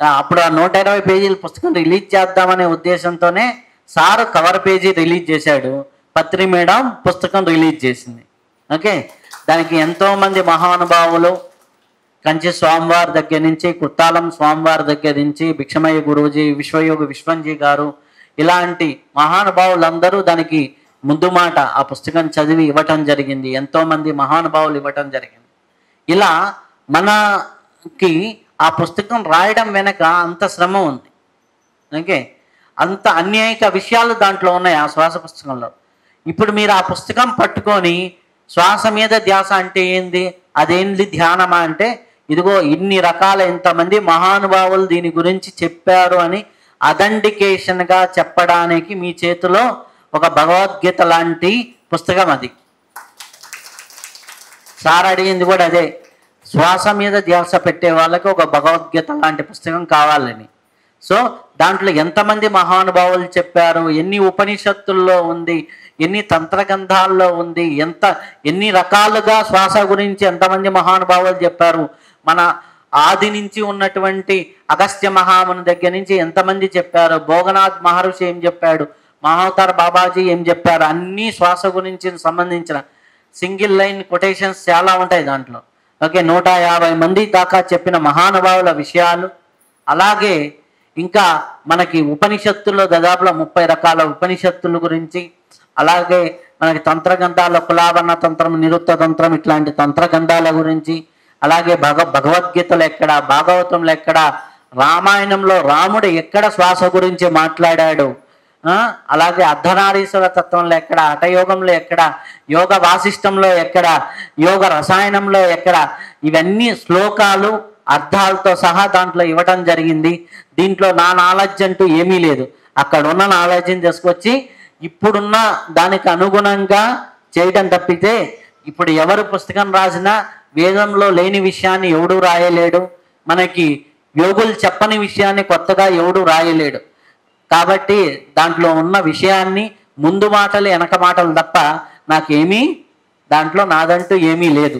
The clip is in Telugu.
అప్పుడు ఆ 120 పేజీల పుస్తకం రిలీజ్ చేద్దామనే ఉద్దేశంతోనే సార్ కవర్ పేజీ రిలీజ్ చేశాడు, పత్రి మేడం పుస్తకం రిలీజ్ చేసింది. ఓకే, దానికి ఎంతోమంది మహానుభావులు కంచి స్వామివారి దగ్గర నుంచి, కుత్తాలం స్వామివారి దగ్గర నుంచి, భిక్షమయ్య గురూజీ, విశ్వయోగి విశ్వంజీ గారు, ఇలాంటి మహానుభావులందరూ దానికి ముందు మాట ఆ పుస్తకం చదివి ఇవ్వటం జరిగింది. ఎంతోమంది మహానుభావులు ఇవ్వటం జరిగింది. ఇలా మనకి ఆ పుస్తకం రాయడం వెనక అంత శ్రమ ఉంది. ఓకే, అంత అన్యాయిక విషయాలు దాంట్లో ఉన్నాయి ఆ శ్వాస పుస్తకంలో. ఇప్పుడు మీరు ఆ పుస్తకం పట్టుకొని శ్వాస మీద ధ్యాస అంటే ఏంది, అదేంది ధ్యానమా అంటే, ఇదిగో ఇన్ని రకాల ఇంతమంది మహానుభావులు దీని గురించి చెప్పారు అని అథెంటికేషన్గా చెప్పడానికి మీ చేతిలో ఒక భగవద్గీత లాంటి పుస్తకం అది. సార్ అడిగింది కూడా అదే, శ్వాస మీద ధ్యాస పెట్టే వాళ్ళకి ఒక భగవద్గీత లాంటి పుస్తకం కావాలని. సో దాంట్లో ఎంతమంది మహానుభావులు చెప్పారు, ఎన్ని ఉపనిషత్తుల్లో ఉంది, ఎన్ని తంత్రగ్రంథాల్లో ఉంది, ఎన్ని రకాలుగా శ్వాస గురించి ఎంతమంది మహానుభావులు చెప్పారు, మన ఆది నుంచి ఉన్నటువంటి అగస్త్య మహాముని దగ్గర నుంచి ఎంతమంది చెప్పారు, భోగనాథ్ మహర్షి ఏం చెప్పాడు, మహావతార్ బాబాజీ ఏం చెప్పారు, అన్నీ శ్వాస గురించి సంబంధించిన సింగిల్ లైన్ కొటేషన్స్ చాలా ఉంటాయి దాంట్లో. ఓకే, 150 మంది దాకా చెప్పిన మహానుభావుల విషయాలు. అలాగే ఇంకా మనకి ఉపనిషత్తుల్లో దాదాపులో 30 రకాల ఉపనిషత్తుల గురించి, అలాగే మనకి తంత్రగ్రంథాల కులావరణ తంత్రం, నిరుక్త తంత్రం, ఇట్లాంటి తంత్రగ్రంథాల గురించి, అలాగే భగవద్గీతలు ఎక్కడ, భాగవతంలో ఎక్కడ, రామాయణంలో రాముడు ఎక్కడ శ్వాస గురించి మాట్లాడాడు, అలాగే అర్ధనారీశ్వర తత్వంలో ఎక్కడ, హఠయోగంలో ఎక్కడ, యోగ వాసిష్టంలో ఎక్కడ, యోగ రసాయనంలో ఎక్కడ, ఇవన్నీ శ్లోకాలు అర్థాలతో సహా దాంట్లో ఇవ్వటం జరిగింది. దీంట్లో నా నాలెడ్జ్ అంటూ ఏమీ లేదు, అక్కడ ఉన్న నాలెడ్జ్ని తీసుకొచ్చి ఇప్పుడున్న దానికి అనుగుణంగా చేయటం తప్పితే, ఇప్పుడు ఎవరు పుస్తకం రాసినా వేదంలో లేని విషయాన్ని ఎవడు రాయలేడు, మనకి యోగులు చెప్పని విషయాన్ని కొత్తగా ఎవడు రాయలేడు. కాబట్టి దాంట్లో ఉన్న విషయాన్ని ముందు మాటలు వెనక మాటలు తప్ప నాకేమీ దాంట్లో నాదంటూ ఏమీ లేదు.